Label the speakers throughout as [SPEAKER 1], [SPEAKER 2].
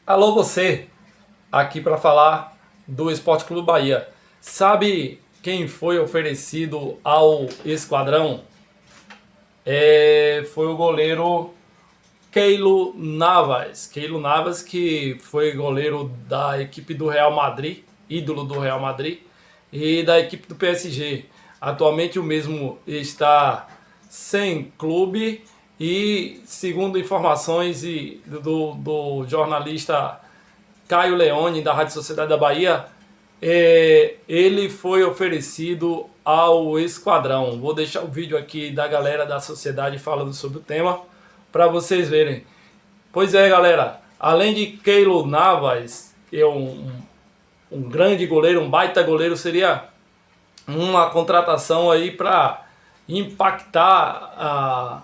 [SPEAKER 1] Alô você, aqui para falar do Esporte Clube Bahia. Sabe quem foi oferecido ao esquadrão? Foi o goleiro Keylor Navas. Keylor Navas, que foi goleiro da equipe do Real Madrid, ídolo do Real Madrid, e da equipe do PSG. Atualmente o mesmo está sem clube e, segundo informações do jornalista Caio Leone, da Rádio Sociedade da Bahia, ele foi oferecido ao Esquadrão. Vou deixar o vídeo aqui da galera da sociedade falando sobre o tema para vocês verem. Pois é, galera, além de Keylor Navas, que é um grande goleiro, um baita goleiro, seria uma contratação aí para impactar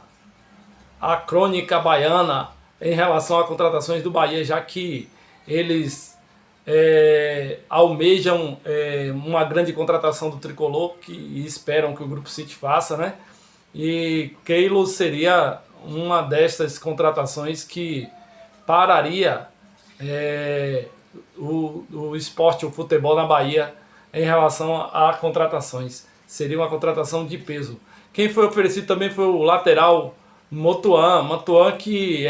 [SPEAKER 1] a crônica baiana em relação a contratações do Bahia, já que eles almejam uma grande contratação do Tricolor, que esperam que o Grupo City faça, né? E Keylor seria uma dessas contratações que pararia o esporte, o futebol na Bahia em relação a contratações. Seria uma contratação de peso. Quem foi oferecido também foi o lateral Motuan, que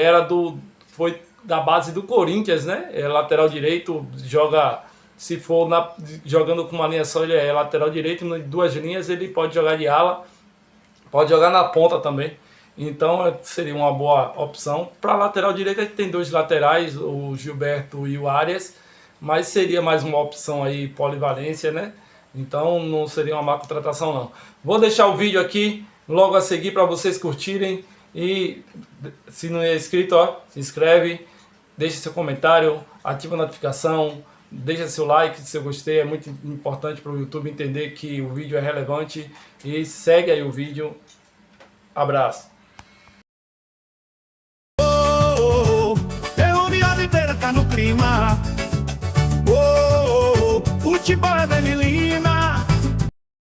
[SPEAKER 1] foi da base do Corinthians, né? É lateral direito, joga, se for jogando com uma linha só, ele é lateral direito, em duas linhas ele pode jogar de ala, pode jogar na ponta também. Então seria uma boa opção. Para lateral direita tem dois laterais, o Gilberto e o Arias, mas seria mais uma opção aí, polivalência, né? Então não seria uma má contratação não. Vou deixar o vídeo aqui logo a seguir para vocês curtirem e se não é inscrito, ó, se inscreve, deixa seu comentário, ativa a notificação, deixa seu like se eu gostei, é muito importante para o YouTube entender que o vídeo é relevante e segue aí o vídeo. Abraço.
[SPEAKER 2] Tá no clima. Futebol é da menina.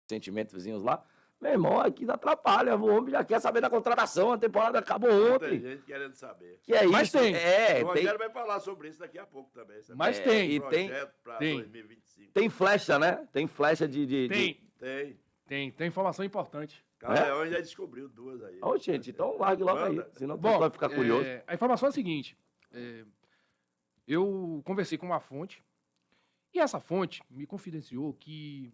[SPEAKER 3] Sentimentos vizinhos lá. Meu irmão, aqui atrapalha. O homem já quer saber da contratação. A temporada acabou ontem.
[SPEAKER 4] Tem gente querendo saber.
[SPEAKER 3] Que é
[SPEAKER 5] Mas
[SPEAKER 3] isso?
[SPEAKER 5] tem.
[SPEAKER 4] O Rogério vai falar sobre isso daqui a pouco também.
[SPEAKER 5] Mas tem.
[SPEAKER 3] E
[SPEAKER 4] Projeto para
[SPEAKER 5] tem.
[SPEAKER 4] 2025.
[SPEAKER 3] Tem flecha, né? Tem flecha
[SPEAKER 5] Tem informação importante.
[SPEAKER 4] Carleão já descobriu duas aí.
[SPEAKER 3] Ô, gente, então largue logo aí. Senão tu
[SPEAKER 5] Bom,
[SPEAKER 3] vai ficar curioso.
[SPEAKER 5] a informação é a seguinte. Eu conversei com uma fonte e essa fonte me confidenciou que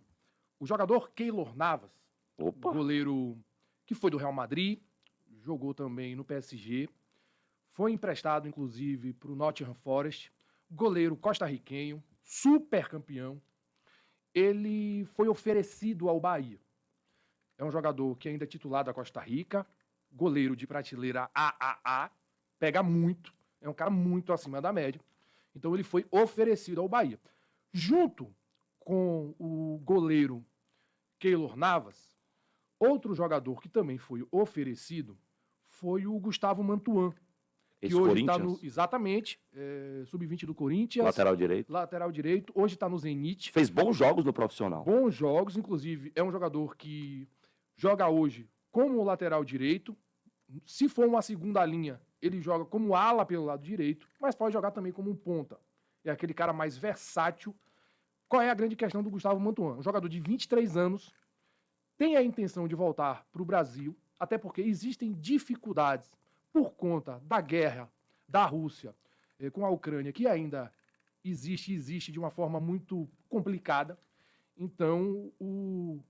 [SPEAKER 5] o jogador Keylor Navas,
[SPEAKER 3] Opa.
[SPEAKER 5] goleiro que foi do Real Madrid, jogou também no PSG, foi emprestado inclusive para o Nottingham Forest, goleiro costarriquenho, super campeão, ele foi oferecido ao Bahia. É um jogador que ainda é titular da Costa Rica, goleiro de prateleira AAA, pega muito, é um cara muito acima da média. Então ele foi oferecido ao Bahia. Junto com o goleiro Keylor Navas, outro jogador que também foi oferecido foi o Gustavo Mantuan, que hoje está no... Exatamente, sub-20 do Corinthians. Lateral direito, hoje está no Zenit.
[SPEAKER 3] Fez bons jogos no profissional.
[SPEAKER 5] Bons jogos, inclusive é um jogador que joga hoje como lateral direito. Se for uma segunda linha, ele joga como ala pelo lado direito, mas pode jogar também como um ponta. É aquele cara mais versátil. Qual é a grande questão do Gustavo Mantuan? Um jogador de 23 anos, tem a intenção de voltar para o Brasil, até porque existem dificuldades por conta da guerra da Rússia com a Ucrânia, que ainda existe de uma forma muito complicada. Então, o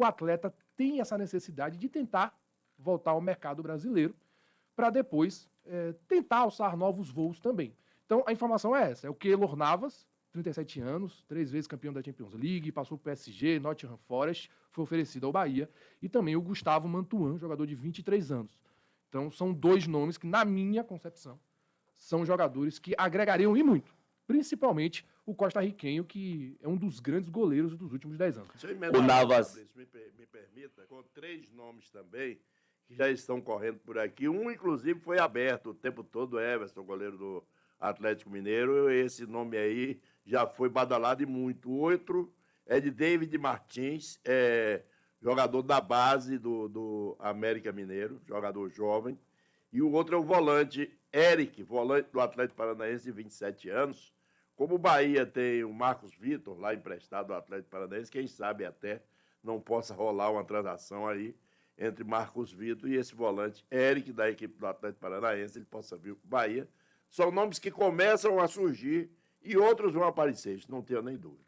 [SPEAKER 5] atleta tem essa necessidade de tentar voltar ao mercado brasileiro para depois tentar alçar novos voos também. Então, a informação é essa. É o Keylor Navas, 37 anos, 3 vezes campeão da Champions League, passou por PSG, Nottingham Forest, foi oferecido ao Bahia. E também o Gustavo Mantuan, jogador de 23 anos. Então, são dois nomes que, na minha concepção, são jogadores que agregariam e muito. Principalmente o costarriquenho, que é um dos grandes goleiros dos últimos 10 anos.
[SPEAKER 4] Se eu emendar
[SPEAKER 3] O Navas.
[SPEAKER 4] me permita, com 3 nomes também, que já estão correndo por aqui. Um, inclusive, foi aberto o tempo todo, Everson, goleiro do Atlético Mineiro. Esse nome aí já foi badalado e muito. O outro é de David Martins, jogador da base do América Mineiro, jogador jovem. E o outro é o volante Eric, volante do Atlético Paranaense de 27 anos. Como o Bahia tem o Marcos Vitor, lá emprestado do Atlético Paranaense, quem sabe até não possa rolar uma transação aí entre Marcos Vitor e esse volante Eric, da equipe do Atlético Paranaense, ele possa vir para o Bahia. São nomes que começam a surgir e outros vão aparecer, isso não tenho nem dúvida.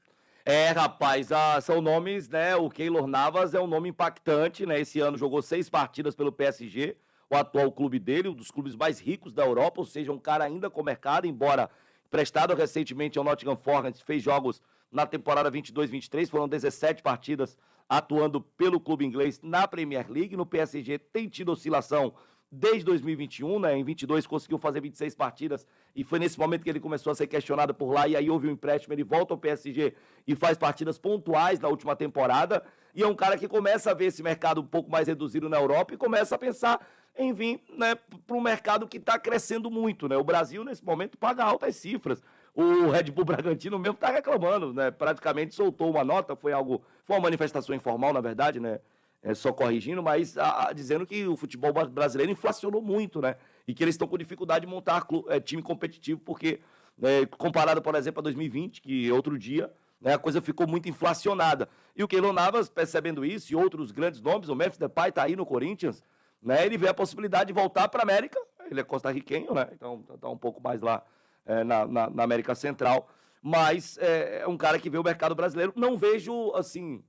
[SPEAKER 3] Rapaz, são nomes, né? O Keylor Navas é um nome impactante, né? Esse ano jogou 6 partidas pelo PSG, o atual clube dele, um dos clubes mais ricos da Europa, ou seja, um cara ainda com mercado, embora prestado recentemente ao Nottingham Forest, fez jogos na temporada 22-23, foram 17 partidas atuando pelo clube inglês na Premier League. No PSG tem tido oscilação desde 2021, né? Em 22 conseguiu fazer 26 partidas e foi nesse momento que ele começou a ser questionado por lá, e aí houve um empréstimo, ele volta ao PSG e faz partidas pontuais na última temporada, e é um cara que começa a ver esse mercado um pouco mais reduzido na Europa e começa a pensar em vir, né, para um mercado que está crescendo muito, né? O Brasil, nesse momento, paga altas cifras. O Red Bull Bragantino mesmo está reclamando, né? Praticamente soltou uma nota, foi uma manifestação informal, na verdade, né? Só corrigindo, mas dizendo que o futebol brasileiro inflacionou muito, né? E que eles estão com dificuldade de montar time competitivo, porque, comparado, por exemplo, a 2020, que outro dia, né, a coisa ficou muito inflacionada. E o Keylor Navas, percebendo isso, e outros grandes nomes, o Memphis Depay está aí no Corinthians, né? Ele vê a possibilidade de voltar para a América, ele é costarriquenho, né? Então está um pouco mais lá na América Central, mas é um cara que vê o mercado brasileiro. Não vejo, assim,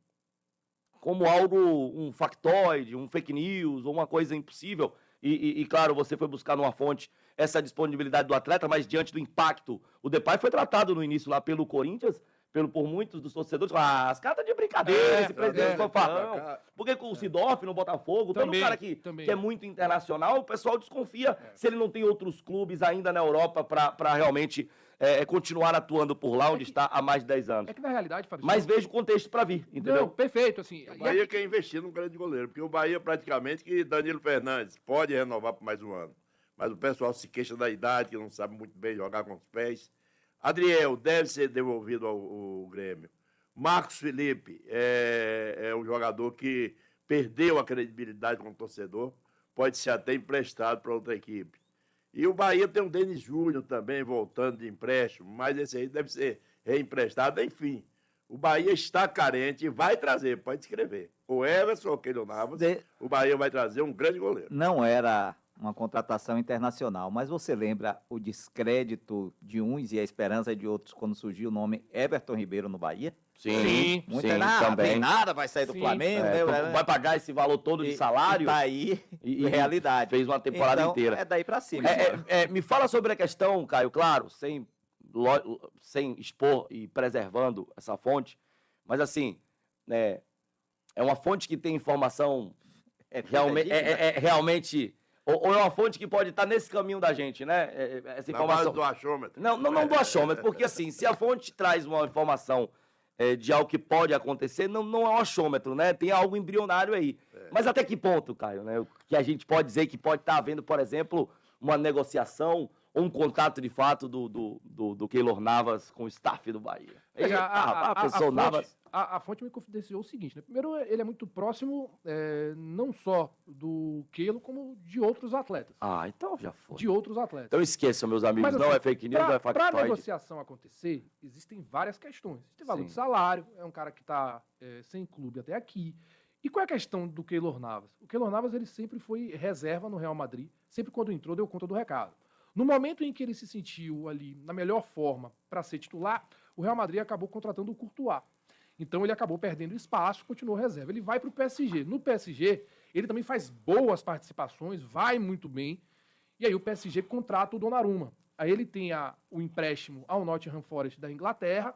[SPEAKER 3] como algo, um factoide, um fake news, ou uma coisa impossível. E claro, você foi buscar numa fonte essa disponibilidade do atleta, mas diante do impacto, o Depay foi tratado no início lá pelo Corinthians, por muitos dos torcedores, as caras de brincadeira, esse presidente foi farrão. Porque com o Sidorf no Botafogo, todo cara que é muito internacional, o pessoal desconfia se ele não tem outros clubes ainda na Europa para realmente continuar atuando por lá, onde está há mais de 10 anos.
[SPEAKER 5] É que na realidade, Fábio,
[SPEAKER 3] mas vejo o contexto para vir, entendeu?
[SPEAKER 5] Não, perfeito, assim.
[SPEAKER 4] O Bahia quer investir num grande goleiro, porque o Bahia praticamente que Danilo Fernandes pode renovar por mais um ano. Mas o pessoal se queixa da idade, que não sabe muito bem jogar com os pés. Adriel deve ser devolvido ao Grêmio. Marcos Felipe é um jogador que perdeu a credibilidade com o torcedor, pode ser até emprestado para outra equipe. E o Bahia tem o Denis Júnior também voltando de empréstimo, mas esse aí deve ser reemprestado. Enfim, o Bahia está carente e vai trazer, pode escrever. O Everson ou o Keylor Navas, o Bahia vai trazer um grande goleiro.
[SPEAKER 6] Não era uma contratação internacional, mas você lembra o descrédito de uns e a esperança de outros quando surgiu o nome Everton Ribeiro no Bahia?
[SPEAKER 3] Sim,
[SPEAKER 6] também. Tem nada, vai sair do Flamengo, né?
[SPEAKER 3] Então vai pagar esse valor todo de salário.
[SPEAKER 6] Tá aí, realidade.
[SPEAKER 3] Fez uma temporada
[SPEAKER 6] então,
[SPEAKER 3] inteira.
[SPEAKER 6] É daí pra cima.
[SPEAKER 3] Me fala sobre a questão, Caio, claro, sem expor e preservando essa fonte, mas assim, é uma fonte que tem informação realmente... Ou é uma fonte que pode estar nesse caminho da gente, né? Essa informação.
[SPEAKER 4] Do achômetro.
[SPEAKER 3] Não do achômetro, porque assim, se a fonte traz uma informação de algo que pode acontecer, não é um achômetro, né? Tem algo embrionário aí. Mas até que ponto, Caio, né? Que a gente pode dizer que pode estar havendo, por exemplo, uma negociação ou um contato de fato do Keylor Navas com o staff do Bahia.
[SPEAKER 5] A fonte me confidenciou o seguinte, né? Primeiro, ele é muito próximo, não só do Keylor, como de outros atletas.
[SPEAKER 3] Então já foi.
[SPEAKER 5] De outros atletas.
[SPEAKER 3] Então esqueçam, meus amigos,
[SPEAKER 5] mas,
[SPEAKER 3] não
[SPEAKER 5] assim,
[SPEAKER 3] é fake news, não é factoide.
[SPEAKER 5] Para a negociação acontecer, existem várias questões. Tem valor de salário, é um cara que está sem clube até aqui. E qual é a questão do Keylor Navas? O Keylor Navas ele sempre foi reserva no Real Madrid, sempre quando entrou deu conta do recado. No momento em que ele se sentiu ali na melhor forma para ser titular, o Real Madrid acabou contratando o Courtois. Então ele acabou perdendo espaço, continuou reserva. Ele vai para o PSG. No PSG, ele também faz boas participações, vai muito bem. E aí o PSG contrata o Donnarumma. Aí ele tem o empréstimo ao Nottingham Forest da Inglaterra,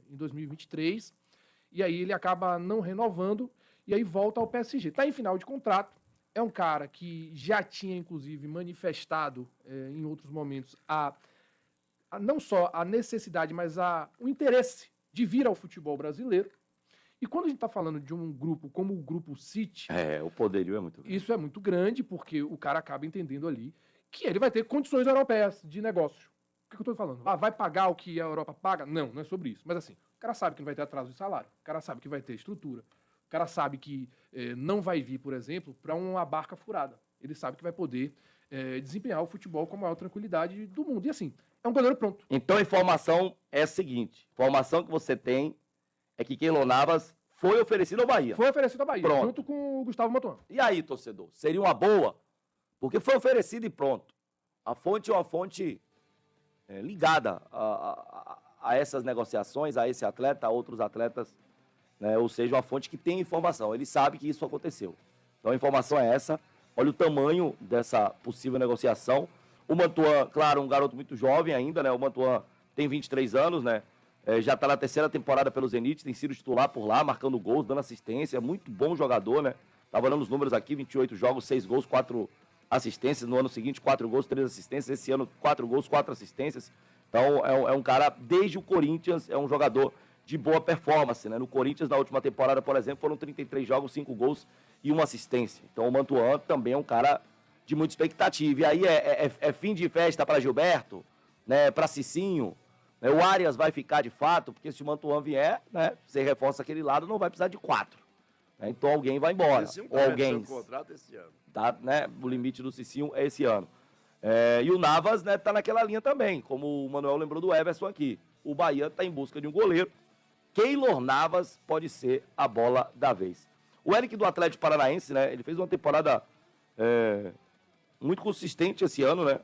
[SPEAKER 5] em 2023. E aí ele acaba não renovando e aí volta ao PSG. Está em final de contrato. É um cara que já tinha, inclusive, manifestado em outros momentos não só a necessidade, mas o interesse de vir ao futebol brasileiro. E quando a gente está falando de um grupo como o Grupo City...
[SPEAKER 3] o poderio é muito grande.
[SPEAKER 5] Isso é muito grande, porque o cara acaba entendendo ali que ele vai ter condições europeias de negócio. O que eu estou falando? Vai pagar o que a Europa paga? Não é sobre isso. Mas assim, o cara sabe que não vai ter atraso de salário. O cara sabe que vai ter estrutura. O cara sabe que não vai vir, por exemplo, para uma barca furada. Ele sabe que vai poder desempenhar o futebol com a maior tranquilidade do mundo. E assim, é um goleiro pronto.
[SPEAKER 3] Então a informação é a seguinte: a informação que você tem é que Keylor Navas foi oferecido ao Bahia.
[SPEAKER 5] Foi oferecido à Bahia,
[SPEAKER 3] Pronto.
[SPEAKER 5] junto com o Gustavo Mantuan.
[SPEAKER 3] E aí, torcedor? Seria uma boa? Porque foi oferecido e pronto. A fonte é uma fonte ligada a essas negociações, a esse atleta, a outros atletas, né? Ou seja, uma fonte que tem informação. Ele sabe que isso aconteceu. Então a informação é essa. Olha o tamanho dessa possível negociação. O Mantuan, claro, um garoto muito jovem ainda, né? O Mantuan tem 23 anos, né? Já está na 3ª temporada pelo Zenit, tem sido titular por lá, marcando gols, dando assistência. Muito bom jogador, né? Tava dando os números aqui: 28 jogos, 6 gols, 4 assistências. No ano seguinte, 4 gols, 3 assistências. Esse ano, 4 gols, 4 assistências. Então, é um cara, desde o Corinthians, é um jogador de boa performance, né? No Corinthians, na última temporada, por exemplo, foram 33 jogos, 5 gols e 1 assistência. Então, o Mantuan também é um cara de muita expectativa. E aí, é fim de festa para Gilberto, né? Para Cicinho. O Arias vai ficar de fato, porque se o Mantuan vier, né? Você reforça aquele lado, não vai precisar de 4. Né? Então, alguém vai embora. Ou alguém.
[SPEAKER 4] Contrato esse ano.
[SPEAKER 3] Tá, né? O limite do Cicinho é esse ano. E o Navas, né, tá naquela linha também, como o Manuel lembrou do Everson aqui. O Bahia está em busca de um goleiro. Keylor Navas pode ser a bola da vez. O Eric do Atlético Paranaense, né? Ele fez uma temporada muito consistente esse ano, né?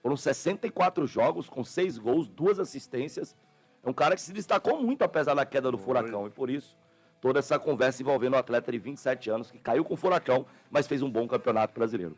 [SPEAKER 3] Foram 64 jogos com 6 gols, 2 assistências. É um cara que se destacou muito apesar da queda do Furacão. E por isso, toda essa conversa envolvendo o atleta de 27 anos que caiu com o Furacão, mas fez um bom campeonato brasileiro.